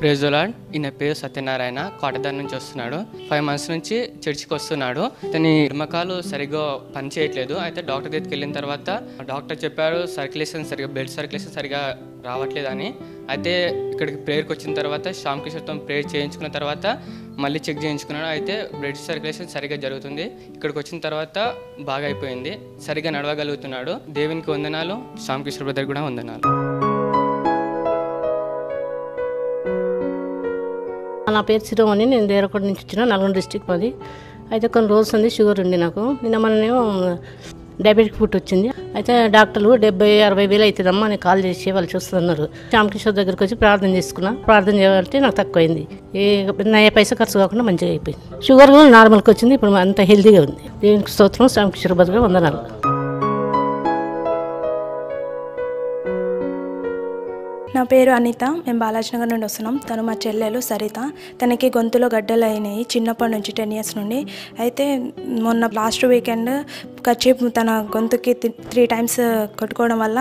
Praise the lord. ఈయన పేరు సత్యనారాయణ, కోటదారి నుంచి వస్తున్నాడు. 5 months నుంచి చర్చికి వస్తున్నాడు. తన ఎడమకాలు సరిగ్గా పనిచేయట్లేదు. అయితే డాక్టర్ దగ్గరికి వెళ్ళిన తర్వాత డాక్టర్ చెప్పారు సర్క్యులేషన్ సరిగా, బ్లడ్ సర్క్యులేషన్ సరిగా రావట్లేదని. అయితే ఇక్కడికి ప్రేయర్కి వచ్చిన తర్వాత శ్యామ్ కిషోర్తో ప్రేయర్ చేయించుకున్న తర్వాత మళ్ళీ చెక్ చేయించుకున్నాడు. అయితే బ్లడ్ సర్క్యులేషన్ సరిగా జరుగుతుంది. ఇక్కడికి వచ్చిన తర్వాత బాగా అయిపోయింది, సరిగా నడవగలుగుతున్నాడు. దేవునికి వందనాలు, శ్యామ్ కిషోర్ బ్రదర్ కూడా వందనాలు. నా పేరు శిరోమణి, నేను దేవరకోట నుంచి వచ్చిన, నల్గొండ డిస్టిక్ మాది. అయితే కొన్ని రోజులు ఉంది షుగర్ ఉంది నాకు. నిన్న మననేమో డయాబెటిక్ ఫుడ్ వచ్చింది. అయితే డాక్టర్లు 70-60 వేలు అవుతుందమ్మా అని కాల్ చేసి వాళ్ళు చూస్తున్నారు. శ్యామ్ కిషోర్ దగ్గరికి వచ్చి ప్రార్థన చేసుకున్నా. ప్రార్థన చేయాలంటే నాకు తక్కువైంది, ఏ పైసా ఖర్చు కాకుండా మంచిగా అయిపోయింది. షుగర్ కూడా నార్మల్కి వచ్చింది, ఇప్పుడు అంత హెల్తీగా ఉంది. దేవునికి స్తోత్రం, శ్యామ్ కిషోర్ బదులుగా వందనాలు. నా పేరు అనిత, మేము బాలాజీనగర్ నుండి వస్తున్నాం. తను మా చెల్లెలు సరిత. తనకి గొంతులో గడ్డలు అయినాయి చిన్నప్పటి నుంచి, 10 years నుండి. అయితే మొన్న లాస్ట్ వీకెండ్ కర్చీఫ్ తన గొంతుకి 3 times కొట్టుకోవడం వల్ల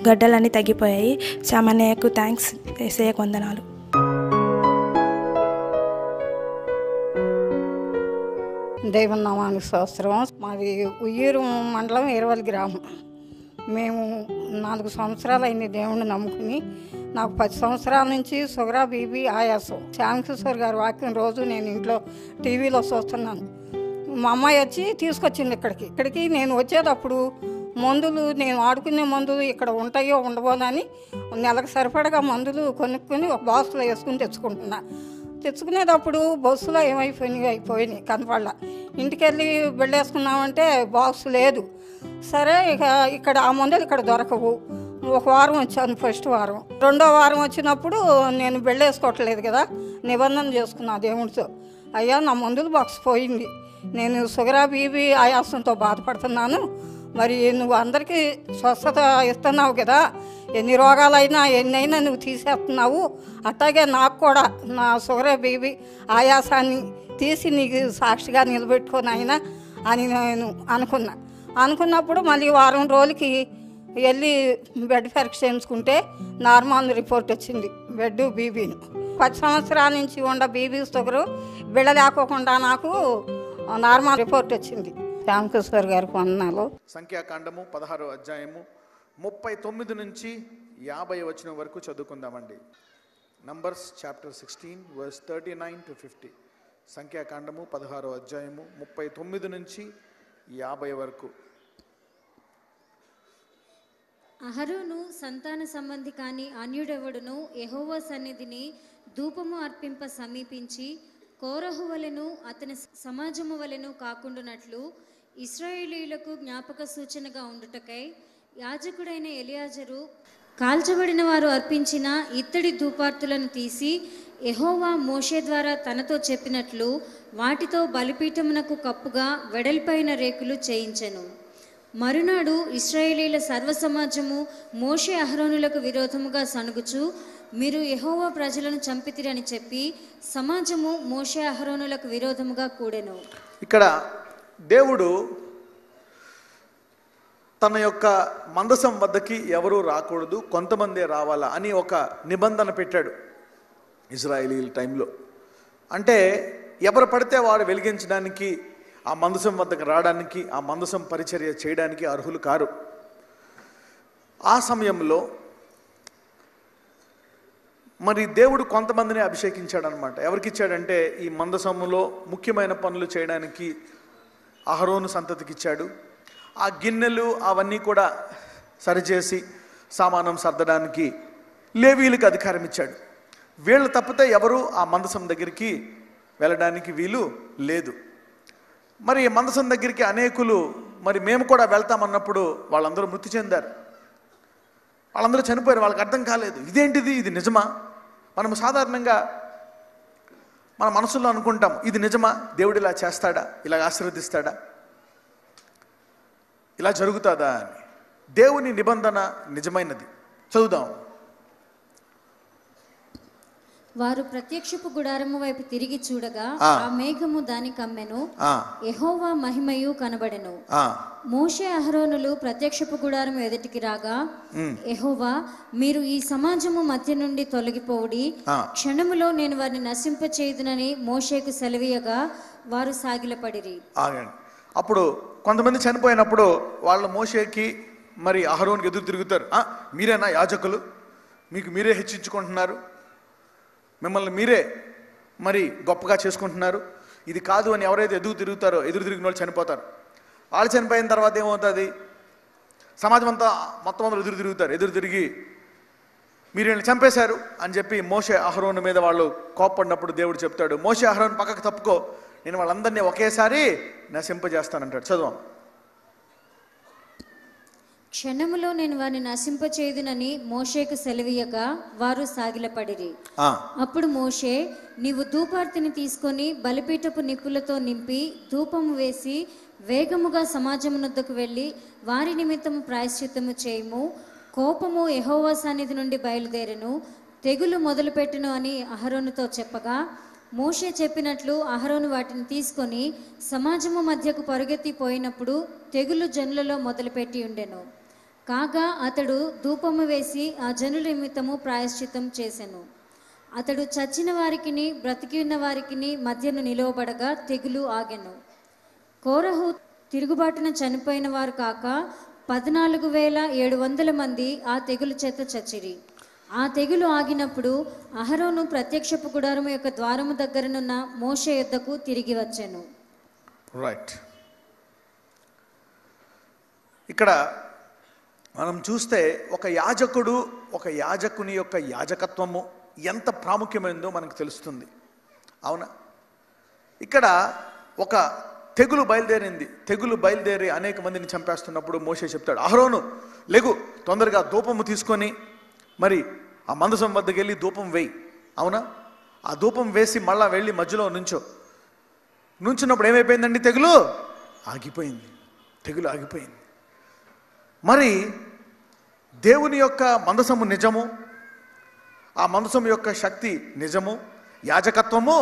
గడ్డలన్నీ తగ్గిపోయాయి. సామాన్యకు థ్యాంక్స్, ఏసయ్యకు వందనాలు. దేవుని నామానికి స్తోత్రం. మాది ఉయ్యూరు మండలం ఏరవల్లి గ్రామం. మేము 4 సంవత్సరాలు అయింది దేవుణ్ణి నమ్ముకుని. నాకు 10 సంవత్సరాల నుంచి షుగర్, బీపీ, ఆయాసం. శ్యామ్ కిషోర్ గారి వాక్యం రోజు నేను ఇంట్లో టీవీలో చూస్తున్నాను. మా అమ్మాయి వచ్చి తీసుకొచ్చింది ఇక్కడికి. నేను వచ్చేటప్పుడు మందులు, నేను ఆడుకునే మందులు ఇక్కడ ఉంటాయో ఉండబోదని నెలకు సరిపడగా మందులు కొనుక్కొని ఒక బాక్స్లో వేసుకుని తెచ్చుకునేటప్పుడు బస్సులో అయిపోయినాయి కనపడలా. ఇంటికి వెళ్ళి వెళ్ళేసుకున్నామంటే బాక్స్ లేదు. సరే, ఇక్కడ ఆ మందులు ఇక్కడ దొరకవు. 1 వారం వచ్చాను, ఫస్ట్ వారం. 2వ వారం వచ్చినప్పుడు నేను వెళ్ళేసుకోవట్లేదు కదా, నిబంధన చేసుకున్నా దేవుడితో. అయ్యా, నా మందులు బాక్స్ పోయింది, నేను షుగర్, బీపీ, ఆయాసంతో బాధపడుతున్నాను. మరి నువ్వు అందరికీ స్వస్థత ఇస్తున్నావు కదా, ఎన్ని రోగాలైనా ఎన్నైనా నువ్వు తీసేస్తున్నావు, అట్లాగే నాకు కూడా నా షుగర్, బీపీ, ఆయాసాన్ని తీసి నీకు సాక్షిగా నిలబెట్టుకొని అయినా అని నేను అనుకున్నప్పుడు మళ్ళీ వారం రోజులకి వెళ్ళి బ్లడ్ పరీక్ష చేయించుకుంటే నార్మల్ రిపోర్ట్ వచ్చింది, బెడ్ బీపీను. 10 సంవత్సరాల నుంచి ఉన్న బీపీ షుగరు బిళ్ళలేకోకుండా నాకు నార్మల్ రిపోర్ట్ వచ్చింది. శ్యామ్ కిషోర్ గారికి వందనాలు. సంఖ్యాకాండము 16వ అధ్యాయము 39 నుంచి 50 వచనం వరకు చదువుకుందామండి. Numbers chapter 16 verse 39 to 50. సంఖ్యాకాండము 16వ అధ్యాయము 39 నుంచి 50 వరకు. అహరోను సంతాన సంబంధి కాని అన్యుడెవడును యెహోవా సన్నిధిని ధూపము అర్పింప సమీపించి కోరహు వలెను అతని సమాజము వలెను కాకుండానట్లు ఇశ్రాయేలీయులకు జ్ఞాపక సూచనగా ఉండుటకై యాజకుడైన ఎలియాజరు కాల్చబడిన వారు అర్పించిన ఇత్తడి ధూపార్తులను తీసి యెహోవా మోషే ద్వారా తనతో చెప్పినట్లు వాటితో బలిపీఠమునకు కప్పుగా వెడల్పైన రేకులు చేయించెను. మరునాడు ఇశ్రాయేలీల సర్వసమాజము మోషే అహరోనులకు విరోధముగా సనుగుచు, మీరు యెహోవా ప్రజలను చంపితిరి అని చెప్పి సమాజము మోషే అహరోనులకు విరోధముగా కూడెను. ఇక్కడ దేవుడు తన యొక్క మందసం వద్దకి ఎవరూ రాకూడదు, కొంతమందే రావాలా అని ఒక నిబంధన పెట్టాడు ఇజ్రాయేలీల టైంలో. అంటే ఎవరు పడితే వారు వెలిగించడానికి, ఆ మందసం వద్దకు రావడానికి, ఆ మందసం పరిచర్య చేయడానికి అర్హులు కారు. ఆ సమయంలో మరి దేవుడు కొంతమందిని అభిషేకించాడనమాట. ఎవరికి ఇచ్చాడంటే ఈ మందసములో ముఖ్యమైన పనులు చేయడానికి అహరోను సంతతికి ఇచ్చాడు. ఆ గిన్నెలు అవన్నీ కూడా సరిచేసి సామానం సర్దడానికి లేవీలకు అధికారం ఇచ్చాడు. వీళ్ళు తప్పితే ఎవరు ఆ మందసం దగ్గరికి వెళ్ళడానికి వీలు లేదు. మరి మందసం దగ్గరికి అనేకులు మరి మేము కూడా వెళ్తామన్నప్పుడు వాళ్ళందరూ మృతి చెందారు, వాళ్ళందరూ చనిపోయారు. వాళ్ళకి అర్థం కాలేదు, ఇదేంటిది, ఇది నిజమా? మనం సాధారణంగా మన మనసులో అనుకుంటాం, ఇది నిజమా, దేవుడు ఇలా చేస్తాడా, ఇలా ఆశీర్వదిస్తాడా, ఇలా జరుగుతుందా అని. దేవుని నిబంధన నిజమైనది. చదువుదాం. వారు ప్రత్యక్షపు గుడారము వైపు తిరిగి చూడగా ఆ మేఘము దాని కమ్మెను, యెహోవా మహిమయు కనబడెను. మోషే అహరోనులు ప్రత్యక్షపు గుడారము ఎదుటికి రాగా, యెహోవా, మీరు ఈ సమాజము మధ్య నుండి తొలగిపోవుడి, క్షణములో నేను వారిని నశింపచేయుదునని మోషేకు సెలవీయగా వారు సాగిలపడిరి. ఆగండి. అప్పుడు కొంతమంది చనిపోయినప్పుడు వాళ్ళు మోషేకి మరి అహరోన్కి ఎదురు తిరుగుతారు. మీరేనా యాజకులు? మీకు మీరే హెచ్చించుకుంటున్నారు, మిమ్మల్ని మీరే మరి గొప్పగా చేసుకుంటున్నారు, ఇది కాదు అని ఎవరైతే ఎదురు తిరిగిన వాళ్ళు చనిపోతారు. వాళ్ళు చనిపోయిన తర్వాత ఏమవుతుంది? సమాజం అంతా మొత్తం అందరూ ఎదురు తిరిగి మీరు వీళ్ళని చంపేశారు అని చెప్పి మోషే అహరోను మీద వాళ్ళు కోప్పడినప్పుడు దేవుడు చెప్తాడు, మోషే అహరోను పక్కకు తప్పుకో, నేను వాళ్ళందరినీ ఒకేసారి నశింపజేస్తానంటాడు. చదువు. క్షణములో నేను వారిని నశింపచేయుదునని మోషేకు సెలవీయగా వారు సాగిలపడిరి. అప్పుడు మోషే, నీవు ధూపార్తిని తీసుకొని బలిపీఠపు నిప్పులతో నింపి ధూపము వేసి వేగముగా సమాజమునొద్దకు వెళ్ళి వారి నిమిత్తము ప్రాయశ్చిత్తము చేయుము, కోపము యెహోవా సన్నిధి నుండి బయలుదేరెను, తెగులు మొదలుపెట్టును అని అహరోనుతో చెప్పగా, మోషే చెప్పినట్లు అహరోను వాటిని తీసుకొని సమాజము మధ్యకు పరుగెత్తి పోయినప్పుడు తెగులు జనులలో మొదలుపెట్టి ఉండెను. కాగా అతడు ధూపము వేసి ఆ జనుల నిమిత్తము ప్రాయశ్చిత్తం చేసెను. అతడు చచ్చిన వారికిని బ్రతికి ఉన్న వారికిని మధ్యను నిలువబడగా తెగులు ఆగెను. కోరహు తిరుగుబాటున చనిపోయిన వారు కాక 14,700 మంది ఆ తెగులు చేత చచ్చిరి. ఆ తెగులు ఆగినప్పుడు అహరోను ప్రత్యక్షపు గుడారము యొక్క ద్వారము దగ్గరనున్న మోషే యొద్దకు తిరిగి వచ్చెను. రైట్. ఇక్కడ మనం చూస్తే ఒక యాజకుని యొక్క యాజకత్వము ఎంత ప్రాముఖ్యమైనదో మనకు తెలుస్తుంది. అవునా? ఇక్కడ ఒక తెగులు బయలుదేరి అనేక మందిని చంపేస్తున్నప్పుడు మోషే చెప్తాడు, అహరోను లెగు, తొందరగా ధూపము తీసుకొని మరి ఆ మందసం వద్దకు వెళ్ళి ధూపం వేయి. అవునా? ఆ ధూపం వేసి మళ్ళా వెళ్ళి మధ్యలో నుంచున్నప్పుడు ఏమైపోయిందండి? తెగులు ఆగిపోయింది. మరి దేవుని యొక్క మందసము నిజము, ఆ మందసము యొక్క శక్తి నిజము, యాజకత్వము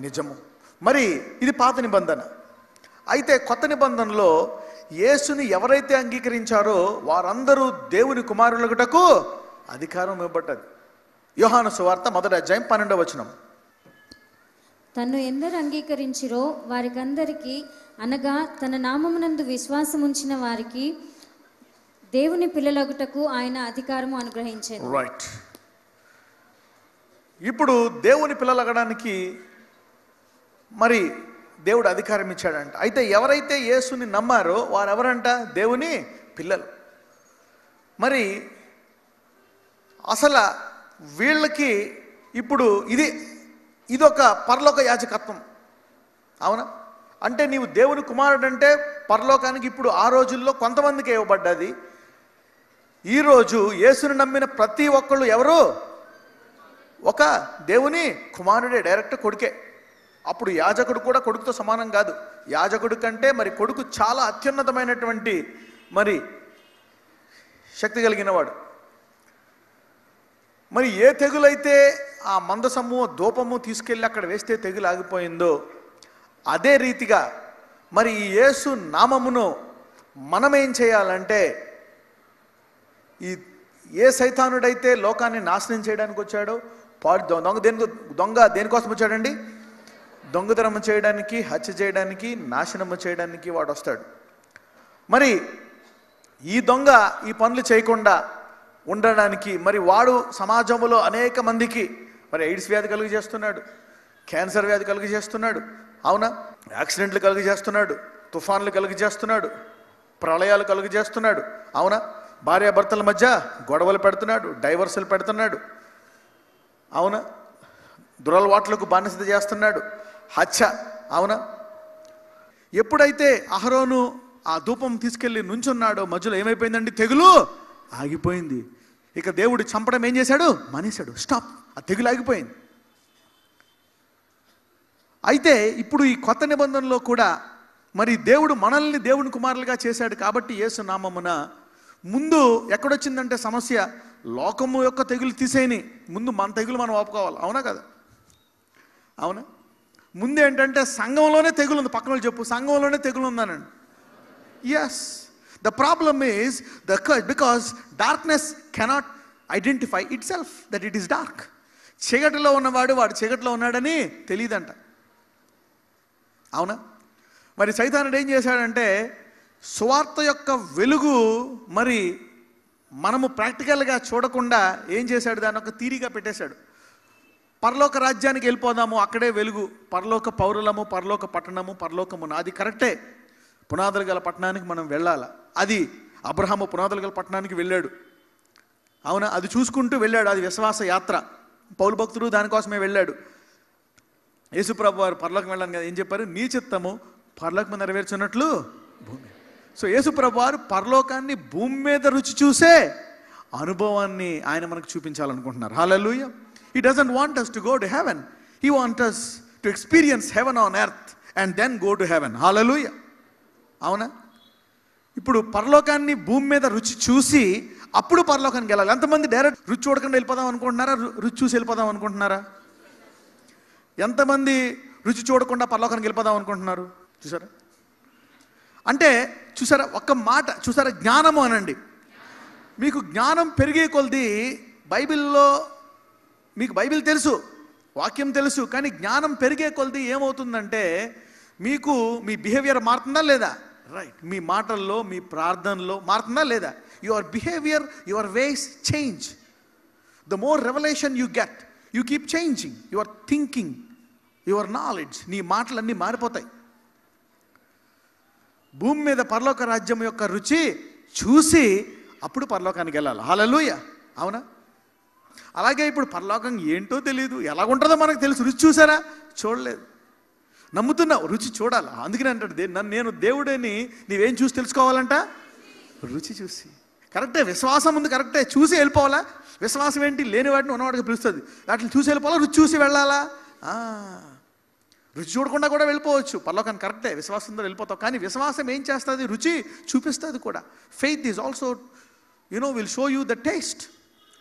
నిజము. మరి ఇది పాత నిబంధన. అయితే కొత్త నిబంధనలో యేసుని ఎవరైతే అంగీకరించారో వారందరూ దేవుని కుమారులగుటకు అధికారం ఇవ్వబడ్డది. యోహాను సువార్త 1వ అధ్యాయం 12వ వచనం. తన్ను ఎందరు అంగీకరించిరో వారికందరికీ, అనగా తన నామమునందు విశ్వాసముంచిన వారికి దేవుని పిల్లలగుటకు ఆయన అధికారము అనుగ్రహించారు. రైట్. ఇప్పుడు దేవుని పిల్లలగడానికి మరి దేవుడు అధికారం ఇచ్చాడంట. అయితే ఎవరైతే యేసుని నమ్మారో వారెవరంట? దేవుని పిల్లలు. మరి అసలు వీళ్ళకి ఇప్పుడు ఇదొక పరలోక యాజకత్వం. అవునా? అంటే నీవు దేవుని కుమారుడు అంటే పరలోకానికి ఇప్పుడు ఆ రోజుల్లో కొంతమందికి ఇవ్వబడ్డది. ఈరోజు యేసుని నమ్మిన ప్రతి ఒక్కళ్ళు ఎవరు? ఒక దేవుని కుమారుడే, డైరెక్ట్ కొడుకే. అప్పుడు యాజకుడు కూడా కొడుకుతో సమానం కాదు. యాజకుడు కంటే మరి కొడుకు చాలా అత్యున్నతమైనటువంటి మరి శక్తి కలిగిన వాడు. మరి ఏ తెగులైతే ఆ మందసము ధూపము తీసుకెళ్ళి అక్కడ వేస్తే తెగులు ఆగిపోయిందో, అదే రీతిగా మరి ఈ యేసు నామమును మనమేం చేయాలంటే, ఏ సైతానుడైతే లోకాన్ని నాశనం చేయడానికి వచ్చాడో, దొంగ దేనికోసం వచ్చాడండి? దొంగతనం చేయడానికి, హత్య చేయడానికి, నాశనము చేయడానికి వాడు వస్తాడు. మరి ఈ దొంగ ఈ పనులు చేయకుండా ఉండడానికి మరి వాడు సమాజంలో అనేక మందికి మరి ఎయిడ్స్ వ్యాధి కలుగు చేస్తున్నాడు, క్యాన్సర్ వ్యాధి కలుగు చేస్తున్నాడు. అవునా? యాక్సిడెంట్లు కలుగు చేస్తున్నాడు, తుఫాన్లు కలుగు చేస్తున్నాడు, ప్రళయాలు కలుగు చేస్తున్నాడు. అవునా? భార్యాభర్తల మధ్య గొడవలు పెడుతున్నాడు, డైవర్సులు పెడుతున్నాడు. అవునా? దురలవాట్లకు బానిసత చేస్తున్నాడు, హత్య. అవునా? ఎప్పుడైతే అహరోను ఆ ధూపం తీసుకెళ్ళి నుంచున్నాడో మధ్యలో ఏమైపోయిందండి? తెగులు ఆగిపోయింది. ఇక దేవుడు చంపడం ఏం చేశాడు? మానేశాడు. స్టాప్. ఆ తెగులు ఆగిపోయింది. అయితే ఇప్పుడు ఈ కొత్త నిబంధనలో కూడా మరి దేవుడు మనల్ని దేవుని కుమారులుగా చేశాడు కాబట్టి యేసు నామమున ముందు ఎక్కడొచ్చిందంటే సమస్య, లోకము యొక్క తెగులు తీసేయని ముందు మన తెగులు మనం ఆపుకోవాలి. అవునా కదా? అవునా? ముందు ఏంటంటే సంఘంలోనే తెగులు ఉంది. పక్కన వాళ్ళు చెప్పు, సంఘంలోనే తెగులు ఉందనండి. Yes, the problem is because darkness cannot identify itself that it is dark. చీకటిలో ఉన్నవాడు వాడు చీకటిలో ఉన్నాడని తెలియదంట. అవునా? మరి సైతానుడు ఏం చేశాడంటే సువార్త యొక్క వెలుగు మరి మనము ప్రాక్టికల్గా చూడకుండా ఏం చేశాడు, దాన్ని ఒక థీరీగా పెట్టేశాడు. పరలోక రాజ్యానికి వెళ్ళిపోదాము, అక్కడే వెలుగు, పరలోక పౌరులము, పరలోక పట్టణము, పరలోకము నాది. కరెక్టే, పునాదులు గల పట్టణానికి మనం వెళ్ళాలి. అది అబ్రహాము పునాదులు గల పట్టణానికి వెళ్ళాడు. అవునా? అది చూసుకుంటూ వెళ్ళాడు. అది విశ్వాస యాత్ర. పౌలు భక్తుడు దానికోసమే వెళ్ళాడు. యేసుప్రభు వారు పరలోకం వెళ్ళాను కదా, ఏం చెప్పారు? నీ చిత్తము పరలోకం నెరవేర్చున్నట్లు భూమి. సో యేసుప్రభు వారు పరలోకాన్ని భూమి మీద రుచి చూసే అనుభవాన్ని ఆయన మనకు చూపించాలనుకుంటున్నారు. హల్లెలూయా. He doesn't want us to go to heaven. He wants us to experience heaven on earth and then go to heaven. Hallelujah. అవునా? ఇప్పుడు పరలోకాన్ని భూమి మీద రుచి చూసి అప్పుడు పరలోకానికి వెళ్ళాలి. ఎంతమంది డైరెక్ట్ రుచి చూడకుండా వెళ్ళిపోదాం అనుకుంటున్నారా? రుచి చూసి వెళ్ళిపోదాం అనుకుంటున్నారా? ఎంతమంది రుచి చూడకుండా పరలోకానికి వెళ్ళిపోదాం అనుకుంటున్నారు? చూసారా? అంటే చూసారా, ఒక్క మాట చూసారా, జ్ఞానము అనండి. మీకు జ్ఞానం పెరిగే కొలది బైబిల్లో మీకు బైబిల్ తెలుసు, వాక్యం తెలుసు, కానీ జ్ఞానం పెరిగే కొలది ఏమవుతుందంటే మీకు మీ బిహేవియర్ మారుతుందా లేదా? రైట్. మీ మాటల్లో, మీ ప్రార్థనలో మారుతుందా లేదా? Your behaviour, your ways change. The more revolution you get, you keep changing your thinking, your knowledge. నీ మాటలన్నీ మారిపోతాయి. భూమి మీద పరలోక రాజ్యం యొక్క రుచి చూసి అప్పుడు పరలోకానికి వెళ్ళాలి. హల్లెలూయా. అవునా? అలాగే ఇప్పుడు పరలోకం ఏంటో తెలియదు, ఎలాగుంటుందో మనకు తెలుసు. రుచి చూసారా? చూడలేదు. నమ్ముతున్నావు, రుచి చూడాలి. అందుకని అంటాడు, నేను దేవుడని నీవేం చూసి తెలుసుకోవాలంట? రుచి చూసి. కరెక్టే, విశ్వాసం ఉంది, కరెక్టే. చూసి వెళ్ళిపోవాలా? విశ్వాసం ఏంటి? లేని వాటిని ఉన్నవాడికి పిలుస్తుంది. వాటిని చూసి వెళ్ళిపోవాలా? రుచి చూసి వెళ్ళాలా? రుచి చూడకుండా కూడా వెళ్ళిపోవచ్చు పరలోకానికి. కరెక్టే, విశ్వాసంతో వెళ్ళిపోతావు. కానీ విశ్వాసం ఏం చేస్తుంది? రుచి చూపిస్తుంది కూడా. Faith is also will show you the taste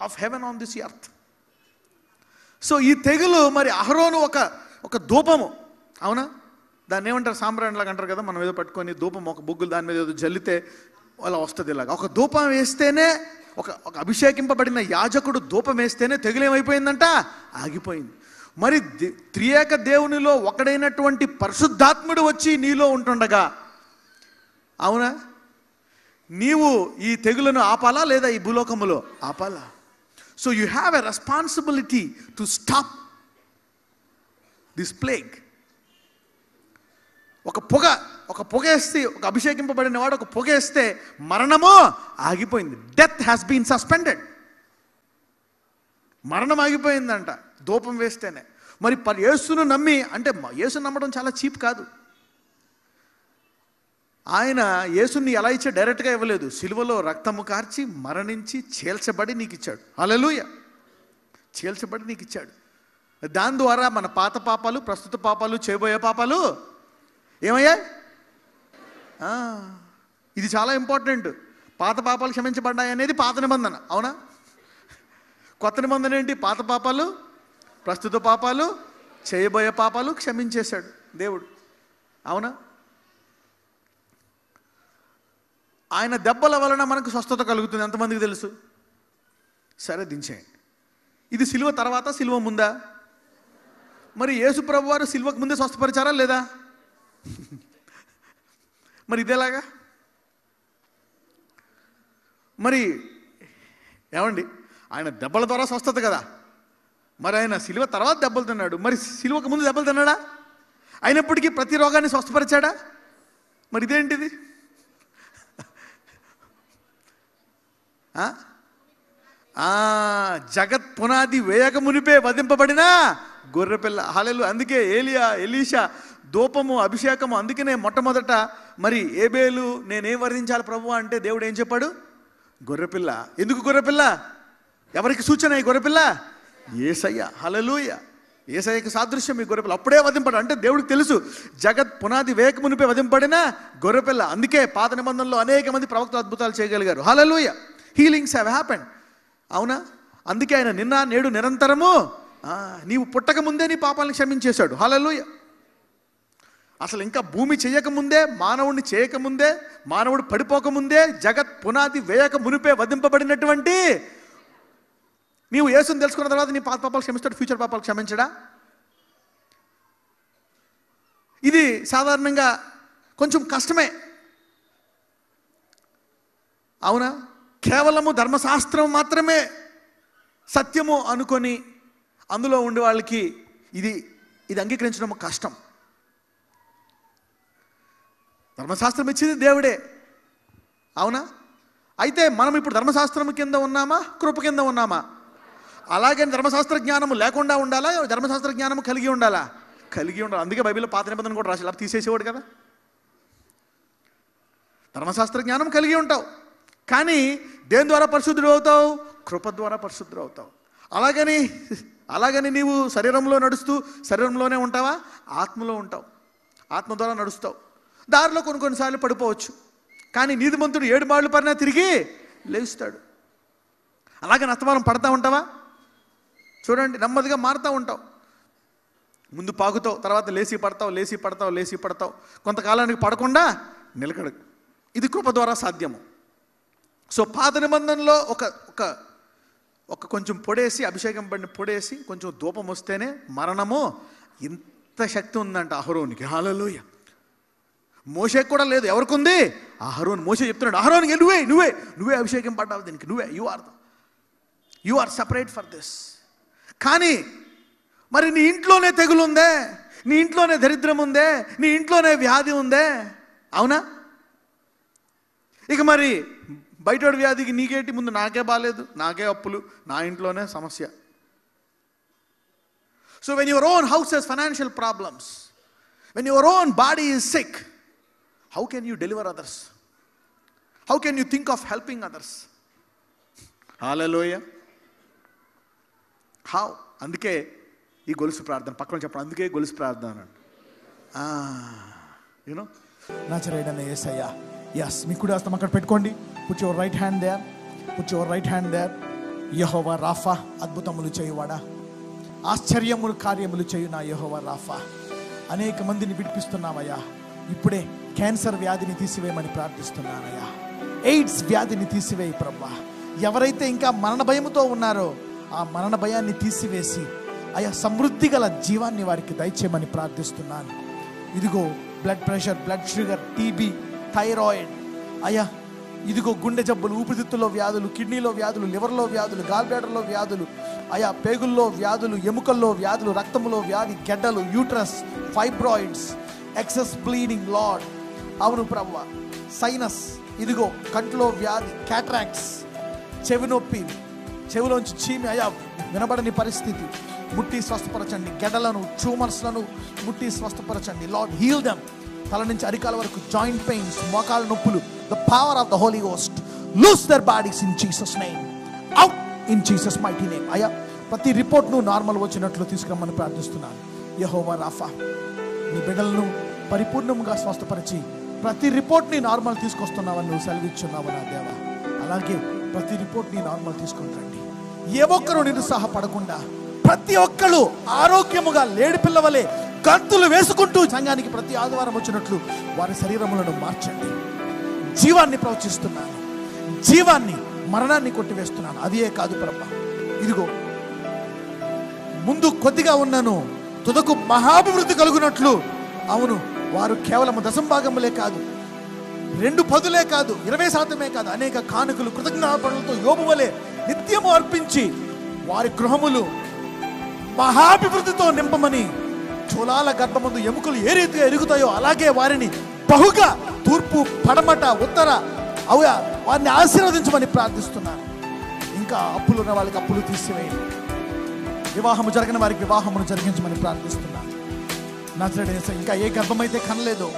of haven on this earth. So ఈ తెగులు మరి అహరోను ఒక ధూపము. అవునా? దాన్ని ఏమంటారు? సాంబ్రాణిలాగా అంటారు కదా. మనం ఏదో పట్టుకొని ధూపం, ఒక బొగ్గులు దాని మీద ఏదో జల్లితే అలా వస్తుంది. ఇలాగా ఒక ధూపం వేస్తేనే, ఒక అభిషేకింపబడిన యాజకుడు ధూపం వేస్తేనే తెగులు ఏమైపోయిందంట? ఆగిపోయింది. మరి త్రియేక దేవునిలో ఒకడైనటువంటి పరిశుద్ధాత్ముడు వచ్చి నీలో ఉంటుండగా, అవునా, నీవు ఈ తెగులను ఆపాలా లేదా? ఈ భూలోకములో ఆపాలా? So you have a responsibility to stop this plague. ఒక పొగ వేస్తే, ఒక అభిషేకింపబడిన వాడు ఒక పొగ వేస్తే మరణము ఆగిపోయింది. Death has been suspended. మరణం ఆగిపోయిందంట ధూపం వేస్తేనే. మరి యేసును నమ్మి, అంటే యేసును నమ్మడం చాలా చీప్ కాదు. ఆయన యేసుని ఎలా ఇచ్చా? డైరెక్ట్గా ఇవ్వలేదు. సిలువలో రక్తము కార్చి మరణించి చేల్చబడి నీకు ఇచ్చాడు. హల్లెలూయా. చేల్చబడి నీకు ఇచ్చాడు. దాని ద్వారా మన పాత పాపాలు, ప్రస్తుత పాపాలు, చేయబోయే పాపాలు ఏమయ్యాయి? ఇది చాలా ఇంపార్టెంట్. పాత పాపాలు క్షమించబడ్డాయి అనేది పాత నిబంధన. అవునా? కొత్త నిబంధన ఏంటి? పాత పాపాలు, ప్రస్తుత పాపాలు, చేయబోయే పాపాలు క్షమించేశాడు దేవుడు. అవునా? ఆయన దెబ్బల వలన మనకు స్వస్థత కలుగుతుంది. ఎంతమందికి తెలుసు? సరే, దించేయండి. ఇది సిలువ తర్వాత, సిలువ ముందా? మరి యేసు ప్రభు వారు సిలువకు ముందే స్వస్థపరిచారా లేదా? మరి ఇదేలాగా? మరి ఏమండి, ఆయన దెబ్బల ద్వారా స్వస్థత కదా. మరి ఆయన సిలువ తర్వాత దెబ్బలు తిన్నాడు. మరి సిలువకు ముందు దెబ్బలు తిన్నాడా? అయినప్పటికీ ప్రతి రోగాన్ని స్వస్థపరిచాడా? మరి ఇదేంటిది? జగత్ పునాది వేయక మునిపే వధింపబడిన గొర్రెపిల్ల. హల్లెలూయా. అందుకే ఎలీషా ధూపము, అభిషేకము. అందుకనే మొట్టమొదట మరి ఏబేలు నేనేం వర్ణించాలి ప్రభు అంటే దేవుడు ఏం చెప్పాడు? గొర్రెపిల్ల. ఎందుకు గొర్రెపిల్ల? ఎవరికి సూచన ఈ గొర్రెపిల్ల? యేసయ్య. హల్లెలూయా. యేసయ్యకి సాదృశ్యం ఈ గొర్రెపిల్ల. అప్పుడే వధింపడు అంటే దేవుడికి తెలుసు, జగత్ పునాది వేయక మునిపే వధింపబడిన గొర్రెపిల్ల. అందుకే పాత నిబంధనలో అనేక మంది ప్రవక్తలు అద్భుతాలు చేయగలిగారు. హల్లెలూయా. Healings have happened. అవునా? అందుకే ఆయన నిన్న నేడు నిరంతరము నీవు పుట్టక ముందే నీ పాపాలను క్షమించేశాడు. హల్లెలూయా. అసలు ఇంకా భూమి చేయకముందే, మానవుడిని చేయకముందే, మానవుడు పడిపోకముందే, జగత్ పునాది వేయక మునిపే వధింపబడినటువంటి నీవు యేసుని తెలుసుకున్న తర్వాత నీ పాత పాపాలు క్షమిస్తాడు, ఫ్యూచర్ పాపాలు క్షమించడా? ఇది సాధారణంగా కొంచెం కష్టమే, అవునా? కేవలము ధర్మశాస్త్రం మాత్రమే సత్యము అనుకొని అందులో ఉండే వాళ్ళకి ఇది అంగీకరించడం కష్టం. ధర్మశాస్త్రం ఇచ్చింది దేవుడే, అవునా? అయితే మనం ఇప్పుడు ధర్మశాస్త్రం కింద ఉన్నామా, కృప కింద ఉన్నామా? అలాగే ధర్మశాస్త్ర జ్ఞానము లేకుండా ఉండాలా, ధర్మశాస్త్ర జ్ఞానము కలిగి ఉండాలా? కలిగి ఉండాలి. అందుకే బైబిల్లో పాత నిబంధన కూడా రాసి అలా తీసేసేవాడు కదా. ధర్మశాస్త్ర జ్ఞానం కలిగి ఉంటావు, కానీ దేని ద్వారా పరిశుద్ధుడు అవుతావు? కృప ద్వారా పరిశుద్ధుడు అవుతావు. అలాగని నీవు శరీరంలో నడుస్తూ శరీరంలోనే ఉంటావా? ఆత్మలో ఉంటావు, ఆత్మ ద్వారా నడుస్తావు. దారిలో కొన్నిసార్లు పడిపోవచ్చు, కానీ నీతిమంతుడు 7 మార్లు పడినా తిరిగి లేస్తాడు. అలాగే నష్టమానం పడతా ఉంటావా? చూడండి, నెమ్మదిగా మారుతూ ఉంటావు. ముందు పాకుతావు, తర్వాత లేచి పడతావు. కొంతకాలానికి పడకుండా నిలకడ. ఇది కృప ద్వారా సాధ్యము. సో పాత నిబంధనలో ఒక కొంచెం పొడేసి, అభిషేకం పడిన పొడేసి కొంచెం ధూపం వస్తేనే మరణము. ఇంత శక్తి ఉందంట అహరోనికి. హల్లెలూయా. మోషేకి కూడా లేదు, ఎవరికి ఉంది? అహరోన్. మోషే చెప్తున్నాడు, అహరోనికి నువ్వే అభిషేకం పడ్డావు, దీనికి నువ్వే, you are separate for this. కానీ మరి నీ ఇంట్లోనే తెగులు ఉందే, నీ ఇంట్లోనే దరిద్రం ఉందే, నీ ఇంట్లోనే వ్యాధి ఉందే, అవునా? ఇక మరి బయటోడి వ్యాధికి నీకేంటి? ముందు నాకే బాగాలేదు, నాకే అప్పులు, నా ఇంట్లోనే సమస్య. So when your own house has financial problems, when your own body is sick, how can you deliver others? How can you think of helping others? Hallelujah. How? అందుకే ఈ గొలుసు ప్రార్థన. పక్కన చెప్పండి, అందుకే గొలుసు ప్రార్థన. యూనో, నజరేయుడైన యేసయ్యా. ఎస్, మీ కుడి హస్తం అక్కడ పెట్టుకోండి. Put your right hand there. Jehovah Rapha, అద్భుతములు చేయువాడా, ఆశ్చర్యములు కార్యములు చేయు నా యెహోవా రాఫా. అనేక మందిని విడిపిస్తున్నావయ్యా. ఇప్పుడే క్యాన్సర్ వ్యాధిని తీసివేయమని ప్రార్థిస్తున్నానయ్యా. ఎయిడ్స్ వ్యాధిని తీసివేయి ప్రభువా. ఎవరైతే ఇంకా మరణ భయముతో ఉన్నారో ఆ మరణ భయాన్ని తీసివేసి అయ్యా సమృద్ధి గల జీవాన్ని వారికి దయచేయమని ప్రార్థిస్తున్నాను. ఇదిగో blood pressure, blood sugar, TB, thyroid, అయ్యా ఇదిగో గుండె జబ్బులు, ఊపిరితిత్తుల్లో వ్యాధులు, కిడ్నీలో వ్యాధులు, లివర్లో వ్యాధులు, గాల్ బ్లాడర్లో వ్యాధులు, అయ్యా పేగుల్లో వ్యాధులు, ఎముకల్లో వ్యాధులు, రక్తంలో వ్యాధి, గెడ్డలు, uterus, fibroids, excess bleeding Lord. అవును ప్రభువా. సైనస్, ఇదిగో కంట్లో వ్యాధి, క్యాట్రాక్ట్స్, చెవి నొప్పి, చెవిలోంచి చీమి, అయ్యా వినబడని పరిస్థితి, ముట్టి స్వస్థపరచండి. గెడలను, ట్యూమర్స్లను ముట్టి స్వస్థపరచండి. Lord heal them. తల నుంచి అరికాల వరకు జాయింట్ పెయిన్స్, మోకాల నొప్పులు, the power of the Holy Ghost loose their bodies in Jesus name, out in Jesus mighty name. అయ్యా ప్రతి రిపోర్ట్ను నార్మల్ వచ్చినట్లు తీసుకురమ్మని ప్రార్థిస్తున్నాను. యెహోవా రాఫా, నీ బిడ్డలను పరిపూర్ణంగా స్వస్థపరిచి ప్రతి రిపోర్ట్ని నార్మల్ తీసుకొస్తున్నావని నువ్వు సెలవిచ్చున్నావు నా దేవా. అలాగే ప్రతి రిపోర్ట్ని నార్మల్ తీసుకొని రండి. ఏ ఒక్కరు నిరుత్సాహపడకుండా ప్రతి ఒక్కరు ఆరోగ్యముగా లేడి పిల్లవలే గంతులు వేసుకుంటూ సంఘానికి ప్రతి ఆదివారం వచ్చినట్లు వారి శరీరములను మార్చండి. జీవాన్ని ప్రవచిస్తున్నాను, జీవాన్ని, మరణాన్ని కొట్టివేస్తున్నాను. అదే కాదు ప్రభా, ఇదిగో ముందు కొద్దిగా ఉన్నాను, తుదకు మహాభివృద్ధి కలుగునట్లు. అవును, వారు కేవలం దశంభాగములే కాదు, 2 కాదు, 20% కాదు, అనేక కానుకలు కృతజ్ఞతాపరులతో యోబు వలె నిత్యము అర్పించి వారి గృహములు మహాభివృద్ధితో నింపమని. చూలాల గర్భమందు ఎముకలు ఏ రీతిగా ఎరుగుతాయో అలాగే వారిని బహుగా తూర్పు, పడమట, ఉత్తర అవుయా వారిని ఆశీర్వదించమని ప్రార్థిస్తున్నాను. ఇంకా అప్పులు ఉన్న వాళ్ళకి అప్పులు తీసివేయండి. వివాహము జరగని వారికి వివాహమును జరిగించమని ప్రార్థిస్తున్నాను. నజరేయుడైన యేసయ్యా, ఇంకా ఏ గర్భమైతే కనలేదో,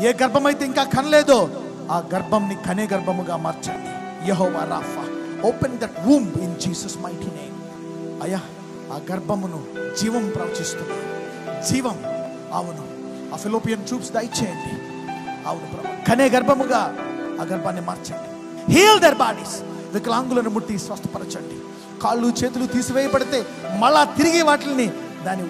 ఏ గర్భమైతే ఇంకా కనలేదో ఆ గర్భంని కనే గర్భముగా మార్చండి. యెహోవా రాఫా, open that womb in Jesus mighty name. అయ్యా ఆ గర్భమును జీవం ప్రవచిస్తున్నాను, జీవం. అవును, ఆ ఫిలోపియన్ ట్యూబ్స్ దయచేయండి. అవును ప్రభు, కనే గర్భముగా ఆ గర్భాన్ని మార్చండి. Heal there bodies. వికలాంగులను ముట్టి స్వస్థపరచండి. కాళ్ళు చేతులు తీసివేయబడితే మళ్ళా తిరిగి వాటిని దాని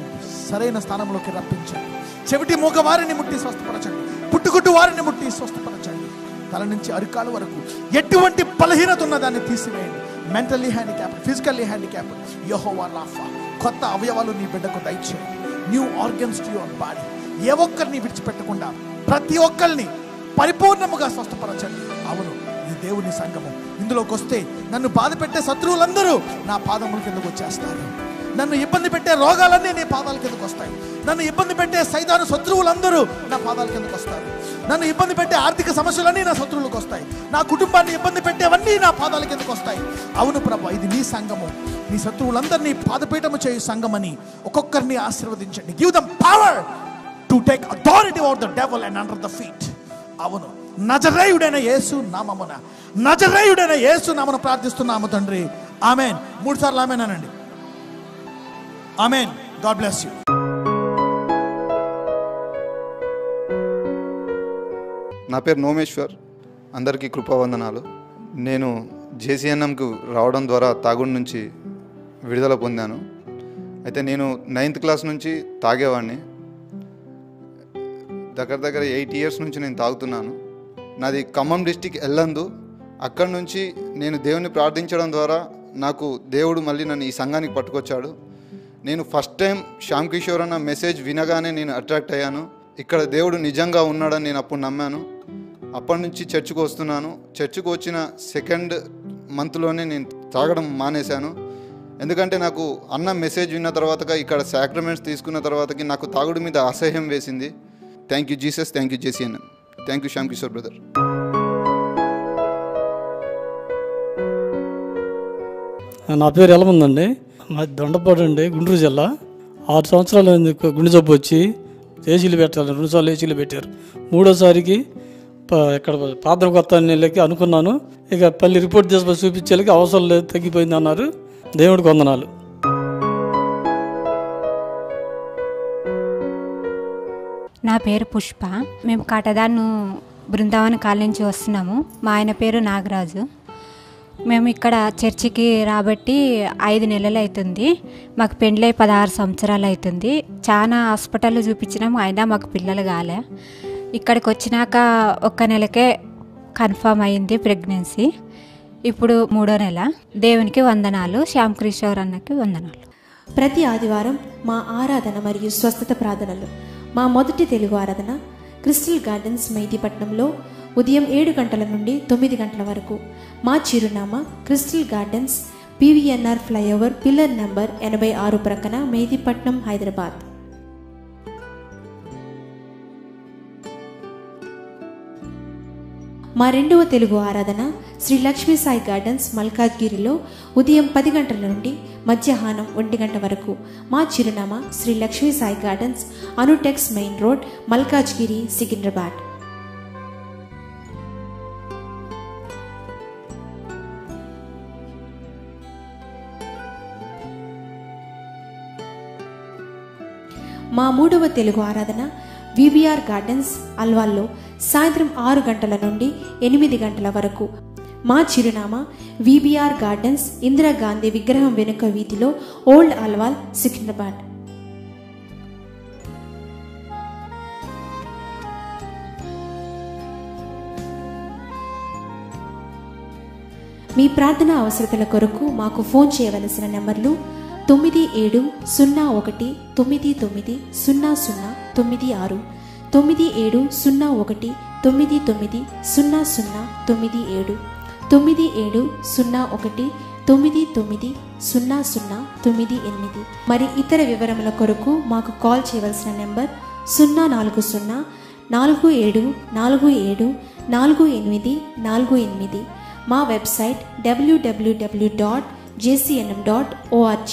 సరైన స్థానంలోకి రప్పించండి. చెవిటి మూగ వారిని ముట్టి స్వస్థపరచండి. పుట్టుగుట్టు వారిని ముట్టి స్వస్థపరచండి. తల నుంచి అరికాల వరకు ఎటువంటి బలహీనత ఉన్న దాన్ని తీసివేయండి. మెంటల్లీ హ్యాండిక్యాప్, ఫిజికల్లీ హ్యాండిక్యాప్, యెహోవా రాఫా కొత్త అవయవాలు నీ బిడ్డకు దయచేయండి. New organs to your body. ఏ ఒక్కరిని విడిచిపెట్టకుండా ప్రతి ఒక్కరిని పరిపూర్ణముగా స్వస్థపరచండి. అవును, ఈ దేవుని సంఘము ఇందులోకి వస్తే నన్ను బాధ పెట్టే శత్రువులందరూ నా పాదముల కిందకు వచ్చేస్తారు. నన్ను ఇబ్బంది పెట్టే రోగాలన్నీ నీ పాదాల కిందకు వస్తాయి. నన్ను ఇబ్బంది పెట్టే సైతాను శత్రువులందరూ నా పాదాల కిందకు వస్తారు. నన్ను ఇబ్బంది పెట్టే ఆర్థిక సమస్యలన్నీ నా శత్రువులకు వస్తాయి. నా కుటుంబాన్ని ఇబ్బంది పెట్టేవన్నీ నా పాదాల కిందకు వస్తాయి. అవును ప్రభు, ఇది నీ సంఘము. నీ శత్రువులందరినీ పాదపీఠము చేయు సంఘమని ఒక్కొక్కరిని ఆశీర్వదించండి. Give them power to take authority over the devil and under the feet. అవును, నజరేయుడైన యేసు నామమున, నజరేయుడైన యేసు నామమున ప్రార్థిస్తున్నాము తండ్రి. ఆమేన్. 3 సార్లు ఆమేన్ అనండి. ఆమేన్. God bless you. నా పేరు నోమేశ్వర్. అందరికీ కృపావందనాలు. నేను జేసీఎన్ఎంకు రావడం ద్వారా తాగుడు నుంచి విడుదల పొందాను. అయితే నేను 9th క్లాస్ నుంచి తాగేవాడిని. దగ్గర 8 years నుంచి నేను తాగుతున్నాను. నాది ఖమ్మం డిస్టిక్ ఎల్లందు. అక్కడి నుంచి నేను దేవుని ప్రార్థించడం ద్వారా నాకు దేవుడు మళ్ళీ నన్ను ఈ సంఘానికి పట్టుకొచ్చాడు. నేను ఫస్ట్ టైం శ్యామ్ కిషోర్ అన్న మెసేజ్ వినగానే నేను అట్రాక్ట్ అయ్యాను. ఇక్కడ దేవుడు నిజంగా ఉన్నాడని నేను అప్పుడు నమ్మాను. అప్పటి నుంచి చర్చికి వస్తున్నాను. చర్చికి వచ్చిన 2nd monthలోనే నేను తాగడం మానేశాను. ఎందుకంటే నాకు అన్న మెసేజ్ విన్న తర్వాత, ఇక్కడ సాక్రమెంట్స్ తీసుకున్న తర్వాతకి నాకు తాగుడు మీద అసహ్యం వేసింది. Thank you Jesus, thank you JCNM, thank you Shyam Kishore brother. నా పేరు ఎలమందండి. మాది దొండపాడు అండి, గుంటూరు జిల్లా. 6 సంవత్సరాలు గుండె జబ్బు వచ్చి ఏసీలు పెట్టాలి. 2 సార్లు ఏసీలు పెట్టారు. 3వసారికి ఇక్కడ పాత్ర కొత్త నెలకి అనుకున్నాను. ఇక పల్లి రిపోర్ట్ తీసుకొని చూపించేళ్ళకి అవసరం లేదు, తగ్గిపోయింది అన్నారు. దేవుడికి వందనాలు. నా పేరు పుష్ప. మేము కాటదాను బృందావన కాలనీ నుంచి వస్తున్నాము. మా ఆయన పేరు నాగరాజు. మేము ఇక్కడ చర్చికి రాబట్టి 5 నెలలు అవుతుంది. మాకు పెండ్లై 16 సంవత్సరాలు అవుతుంది. చాలా హాస్పిటల్లో చూపించినాము, అయినా మాకు పిల్లలు కాలే. ఇక్కడికి వచ్చినాక 1 నెలకే కన్ఫర్మ్ అయింది ప్రెగ్నెన్సీ. ఇప్పుడు 3వ నెల. దేవునికి వందనాలు, శ్యామ్ కిషోర్ అన్నకి వందనాలు. ప్రతి ఆదివారం మా ఆరాధన మరియు స్వస్థత ప్రార్థనలు. మా మొదటి తెలుగు ఆరాధన క్రిస్టల్ గార్డెన్స్ మెహదీపట్నంలో ఉదయం 7 గంటల నుండి 9 గంటల వరకు. మా చిరునామా crystal gardens, PVNR flyover, pillar number 86 ప్రక్కన, మెహదీపట్నం, హైదరాబాద్. మా రెండవ తెలుగు ఆరాధన శ్రీ లక్ష్మీ సాయి గార్డెన్స్ మల్కాజ్గిరిలో ఉదయం 10 గంటల నుండి మధ్యాహ్నం 1 గంట వరకు. మా చిరునామా Shri Lakshmi Sai Gardens, Anutex Main Road, Malkajgiri, Secunderabad. మా మూడవ తెలుగు ఆరాధన విబిఆర్ గార్డెన్స్ అల్వాల్లో సాయంత్రం 6 గంటల నుండి 8 గంటల వరకు. మా చిరునామా విబిఆర్ గార్డెన్స్, ఇందిరాగాంధీ విగ్రహం వెనుక వీధిలో, ఓల్డ్ అల్వాల్, సికింద్రాబాద్. మీ ప్రార్థన అవసరతల కొరకు మాకు ఫోన్ చేయవలసిన నెంబర్లు 9701990096, 9701990097, 9701990098. మరి ఇతర వివరముల కొరకు మాకు కాల్ చేయవలసిన నెంబర్ 04047474848. మా వెబ్సైట్ www.jcnm.org.